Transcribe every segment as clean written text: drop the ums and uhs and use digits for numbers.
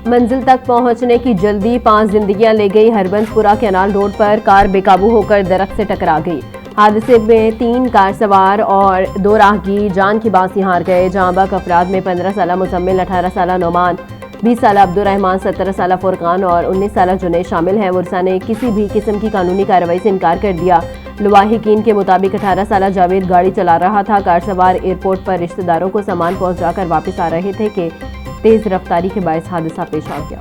मंजिल तक पहुंचने की जल्दी 5 जिंदगियां ले गई। हरबंसपुरा कैनाल रोड पर कार बेकाबू होकर दरख्त से टकरा गई। हादसे में 3 कार सवार और 2 राहगीर जान की बाजी हार गए। जांबाक अफराद में 15 साल मुजम्मिल, 18 साल नौमान, 20 साल अब्दुर्रहमान, 17 साल फुरकान और 19 साल जुनैद शामिल हैं। मुरसा ने किसी भी किस्म की कानूनी कार्रवाई से इनकार कर दिया। लवाहिकीन के मुताबिक 18 साल जावेद गाड़ी चला रहा था। कार सवार एयरपोर्ट पर रिश्तेदारों को सामान पहुंचाकर वापस आ रहे थे कि तेज रफ्तारी के बायस हादसा पेश आ गया।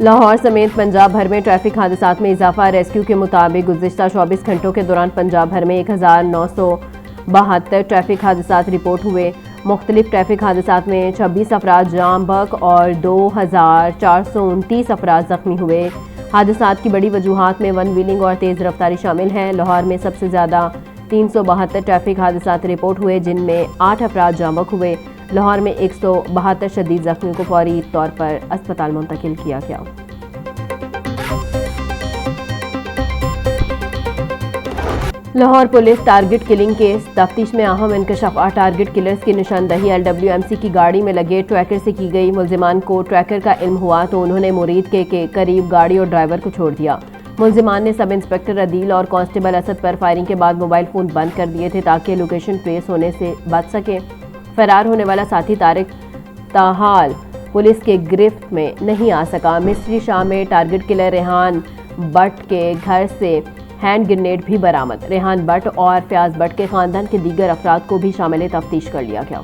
लाहौर समेत पंजाब भर में ट्रैफिक हादसात में इजाफा। रेस्क्यू के मुताबिक गुज़िश्ता 24 घंटों के दौरान पंजाब भर में 1972 ट्रैफिक हादसात रिपोर्ट हुए। मुख्तलिफ ट्रैफिक हादसात में 26 अफराद जाम बहक और 2429 अफराद जख्मी हुए। हादसात की बड़ी वजूहात में वन व्हीलिंग और तेज़ रफ्तारी शामिल हैं। लाहौर में सबसे ज़्यादा 372 ट्रैफिक हादसात रिपोर्ट हुए, जिनमें 8 अफराद जाम बहक हुए। लाहौर में 172 शदीद जख्मियों को फौरी तौर पर अस्पताल मुंतकिल किया गया। Lahore police target killing case तफ्तीश में अहम इंकशाफात। टारगेट किलर्स की निशानदही LWMC की गाड़ी में लगे ट्रैकर से की गई। मुलजिमान को ट्रैकर का इल्म हुआ तो उन्होंने मुरीद के करीब गाड़ी और ड्राइवर को छोड़ दिया। मुलजिमान ने सब इंस्पेक्टर अदील और कांस्टेबल असद पर फायरिंग के बाद मोबाइल फ़ोन बंद कर दिए थे ताकि लोकेशन ट्रेस होने से बच सके। फरार होने वाला साथी तारिक ताहाल पुलिस के गिरफ्त में नहीं आ सका। मिस्री शाह में टारगेट किलर रेहान बट के घर से हैंड ग्रेनेड भी बरामद। रेहान बट और फयाज बट के खानदान के दीगर अफराद को भी शामिल तफ्तीश कर लिया गया।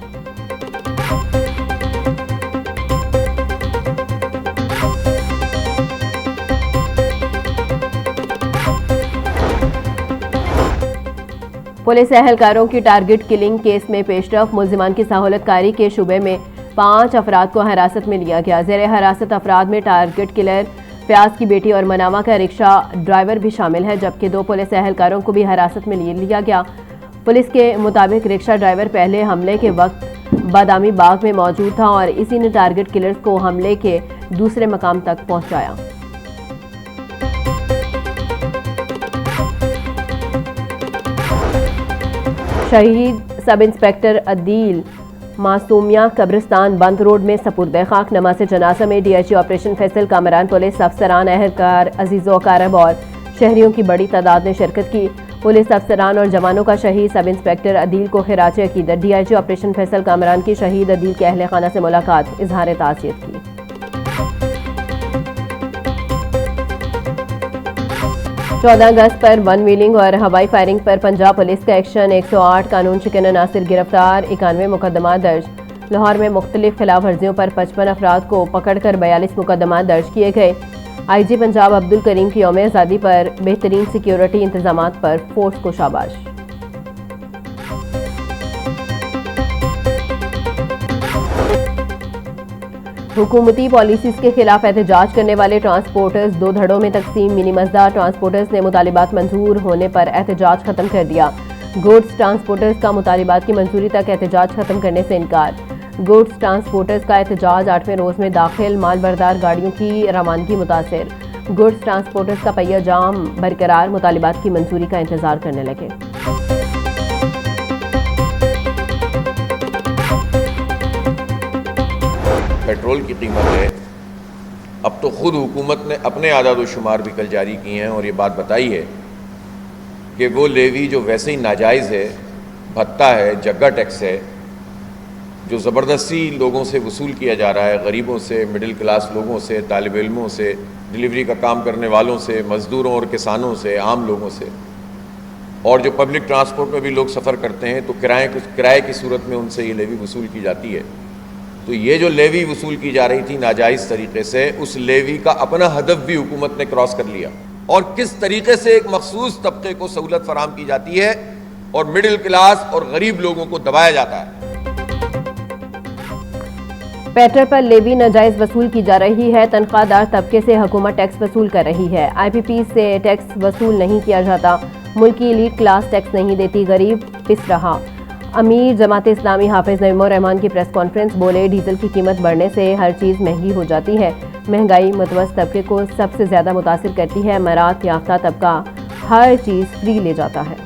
पुलिस एहलकारों की टारगेट किलिंग केस में पेशरफ। मुलजिमान की सहूलतकारी के शुबे में 5 अफराद को हिरासत में लिया गया। ज़ेरे हिरासत अफराद में टारगेट किलर, फयाज की बेटी और मनावा का रिक्शा ड्राइवर भी शामिल है, जबकि 2 पुलिस एहलकारों को भी हिरासत में लिया गया। पुलिस के मुताबिक रिक्शा ड्राइवर पहले हमले के वक्त बादामी बाग में मौजूद था और इसी ने टारगेट किलर्स को हमले के दूसरे मकाम तक पहुंचाया। शहीद सब इंस्पेक्टर अदील मासूमिया कब्रिस्तान बंद रोड में सपुर्द खाक। नमाज़ जनाजा में DIG operation Faisal, Kamran police अफसरान, एहलकार, अजीज़ो कारब और शहरियों की बड़ी तादाद ने शिरकत की। पुलिस अफसरान और जवानों का शहीद सब इंस्पेक्टर अदील को खिराज अकीदत। DIG ऑपरेशन फैसल कामरान की शहीद अदील के अहल खाना से मुलाकात, इजहार ताज़ियत की। 14 अगस्त पर वन व्हीलिंग और हवाई फायरिंग पर पंजाब पुलिस का एक्शन। 108 कानून शिकन नासिर गिरफ्तार, 91 मुकदमा दर्ज। लाहौर में मुख्तलिफ खिलाफ वर्जियों पर 55 अफराद को पकड़कर 42 मुकदमा दर्ज किए गए। IG पंजाब अब्दुल करीम की यौम आज़ादी पर बेहतरीन सिक्योरिटी इंतजामात पर फोर्स को शाबाश। हुकूमती पॉलिसीज़ के खिलाफ एहतजाज करने वाले ट्रांसपोर्टर्स 2 धड़ों में तकसीम। मिनी मज़दा ट्रांसपोर्टर्स ने मुतालिबात मंजूर होने पर एहतजाज खत्म कर दिया। गुड्स ट्रांसपोर्टर्स का मुतालिबात की मंजूरी तक एहतजाज खत्म करने से इनकार। गुड्स ट्रांसपोर्टर्स का एहतजाज 8वें रोज़ में दाखिल। माल बरदार गाड़ियों की रवानगी मुतासिर। गुड्स ट्रांसपोर्टर्स का पहिया जाम बरकरार। मुतालिबात की मंजूरी का इंतजार करने लगे। पेट्रोल की कीमत है, अब तो ख़ुद हुकूमत ने अपने आदाद व शुमार भी कल जारी किए हैं और ये बात बताई है कि वो लेवी जो वैसे ही नाजायज़ है, भत्ता है, जग्गा टैक्स है, जो ज़बरदस्ती लोगों से वसूल किया जा रहा है, गरीबों से, मिडिल क्लास लोगों से, तालिब इल्मों से, डिलीवरी का काम करने वालों से, मज़दूरों और किसानों से, आम लोगों से, और जो पब्लिक ट्रांसपोर्ट में भी लोग सफ़र करते हैं तो किराए की सूरत में उनसे ये लेवी वसूल की जाती है। तो ये जो लेवी वसूल की जा रही थी नाजायज़ तरीके से, उस लेवी का अपना हदफ भी हुकूमत ने क्रॉस कर लिया और किस तरीके से एक मखसूस तबके को सहूलत फराम की जाती है और मिडिल क्लास और गरीब लोगों को दबाया जाता है। पेट्रोल पर लेवी नाजायज वसूल की जा रही है। तनख्वाहदार तबके से हुकूमत टैक्स वसूल कर रही है। IPP से टैक्स वसूल नहीं किया जाता। मुल्क की एलीट क्लास टैक्स नहीं देती, गरीब पिस रहा। अमीर जमात इस्लामी हाफिज नईमुर रहमान की प्रेस कॉन्फ्रेंस, बोले डीजल की कीमत बढ़ने से हर चीज़ महंगी हो जाती है। महंगाई मुतवस्तित तबके को सबसे ज़्यादा मुतासिर करती है। मरात याफ्ता तबका हर चीज़ फ्री ले जाता है।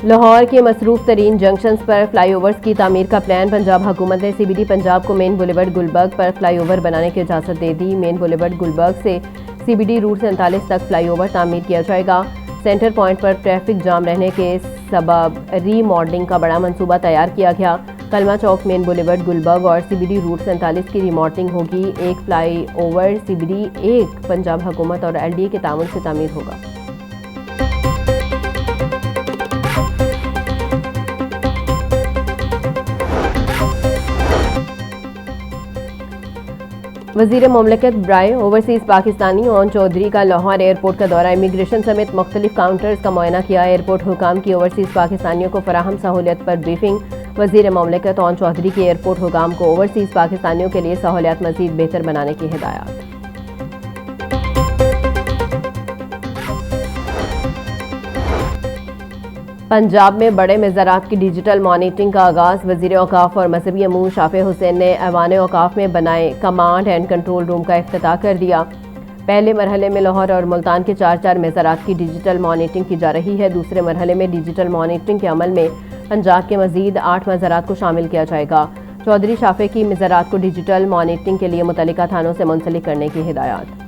लाहौर के मसरूफ तरीन जंक्शंस पर फ्लाईओवर्स की तामीर का प्लान। पंजाब हुकूमत ने CBD पंजाब को मेन बुलेवर्ड गुलबर्ग पर फ्लाईओवर बनाने की इजाज़त दे दी। मेन बुलेवर्ड गुलबर्ग से CBD रूट 47 तक फ्लाईओवर तामीर किया जाएगा। सेंटर पॉइंट पर ट्रैफिक जाम रहने के सबब रीमॉडलिंग का बड़ा मंसूबा तैयार किया गया। कलमा चौक मेन बुलेवर्ड गुलबर्ग और CBD रूट 47 की रीमॉडलिंग होगी। एक फ्लाईओवर CBD 1 पंजाब हुकूमत और LDA के ताउन से तामीर होगा। वज़ीर मुमलिकत बराए ओवरसीज़ पाकिस्तानी ओन चौधरी का लाहौर एयरपोर्ट का दौरा। इमिग्रेशन समेत मुख्तलिफ काउंटर्स का मुआयना किया। एयरपोर्ट हुकाम की ओवरसीज़ पाकिस्तानियों को फराहम सहूलियत पर ब्रीफिंग। वज़ीर मुमलिकत ओन चौधरी के एयरपोर्ट हुकाम को ओवरसीज़ पाकिस्तानियों के लिए सहूलियत मज़ीद बेहतर बनाने की हिदायत। पंजाब में बड़े मज़ारात की डिजिटल मॉनिटरिंग का आगाज़। वज़ीर औकाफ और मजहबी अमूर शाफे हुसैन ने ऐवान औकाफ में बनाए कमांड एंड कंट्रोल रूम का इफ्तिताह कर दिया। पहले मरहले में लाहौर और मुल्तान के 4 मज़ारात की डिजिटल मॉनिटरिंग की जा रही है। दूसरे मरहले में डिजिटल मॉनिटरिंग के अमल में पंजाब के मज़ीद 8 मज़ारात को शामिल किया जाएगा। चौधरी शाफे की मज़ारात को डिजिटल मॉनिटरिंग के लिए मुतल्लिका थानों से मुंसलिक करने की हिदायत।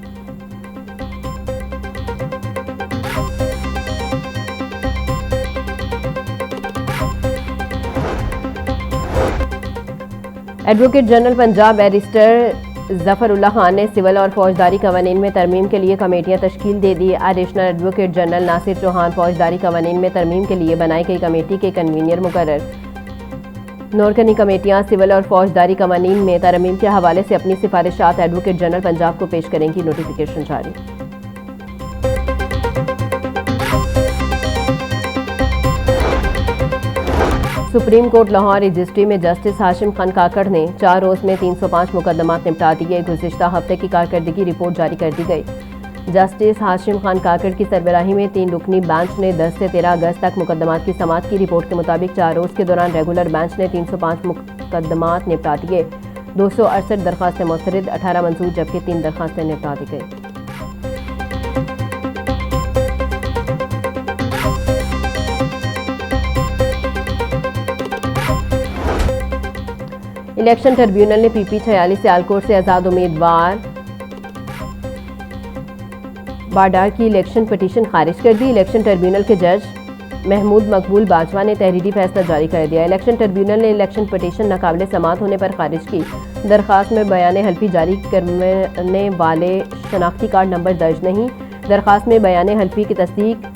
Advocate general Punjab barrister Zafrullah Khan ने सिविल और फौजदारी कवानीन में तरमीम के लिए कमेटियां तश्कील दे दी। Additional advocate general Nasir Chauhan फौजदारी कवानीन में तरमीम के लिए बनाई गई कमेटी के कन्वीनर मुकर्रर। नौरकनी कमेटियां सिविल और फौजदारी कवानीन में तरमीम के हवाले से अपनी सिफारिशात एडवोकेट जनरल पंजाब को पेश करेंगी। नोटिफिकेशन जारी। सुप्रीम कोर्ट लाहौर रजिस्ट्री में जस्टिस हाशिम खान काकड़ ने 4 रोज़ में 305 मुकदमात निपटा दिए। गुज़िश्ता हफ्ते की कारकर्दगी रिपोर्ट जारी कर दी गई। जस्टिस हाशिम खान काकड़ की सरबराही में 3 रुकनी बेंच ने 10 से 13 अगस्त तक मुकदमात की समाअत की। रिपोर्ट के मुताबिक 4 रोज़ के दौरान रेगुलर बेंच ने 305 मुकदमात निपटा दिए। 268 दरख्वास्तें मुस्तरद, 18 मंजूर जबकि 3 दरख्वास्तें निपटा दी गई। इलेक्शन ट्रिब्यूनल ने PP 46 सियालकोट से आज़ाद उम्मीदवार बाडार की इलेक्शन पिटीशन खारिज कर दी। इलेक्शन ट्रिब्यूनल के जज महमूद मकबूल बाजवा ने तहरीरी फैसला जारी कर दिया। इलेक्शन ट्रिब्यूनल ने इलेक्शन पिटीशन नाकाबिले समाअत होने पर खारिज की। दरख्वास्त में बयान हल्फी जारी करने वाले शनाख्ती कार्ड नंबर दर्ज नहीं। दरख्वास्त में बयान हल्फी की तस्दीक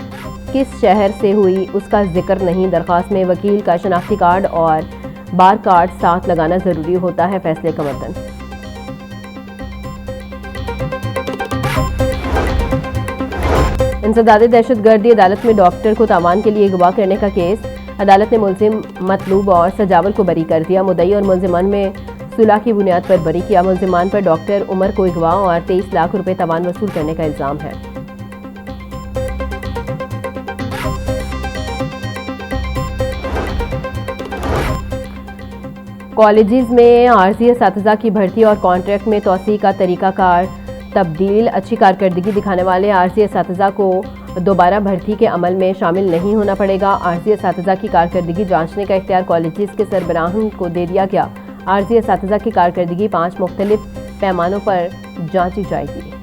किस शहर से हुई उसका जिक्र नहीं। दरख्वास्त में वकील का शनाख्ती कार्ड और बार कार्ड साथ लगाना जरूरी होता है। फैसले का मतन। इंसदाद दहशतगर्दी अदालत में डॉक्टर को तावान के लिए अगवा करने का केस। अदालत ने मुलजिम, मतलूब और सजावल को बरी कर दिया। मुद्दई और मुलजिमान में सुलह की बुनियाद पर बरी किया। मुलजिमान पर डॉक्टर उमर को अगवा और 23 लाख रुपए तावान वसूल करने का इल्जाम है। कॉलेजेस में आरजी असातिज़ा की भर्ती और कॉन्ट्रैक्ट में तोसी का तरीकाकार तब्दील। अच्छी कारकर्दगी दिखाने वाले आरजी असातिज़ा को दोबारा भर्ती के अमल में शामिल नहीं होना पड़ेगा। आरजी असातिज़ा की कारकर्दगी जांचने का इख्तियार कॉलेजेस के सरबराहों को दे दिया गया। आरजी असातिज़ा की कारकर्दगी 5 मुख्तलिफ पैमानों पर जांची जाएगी।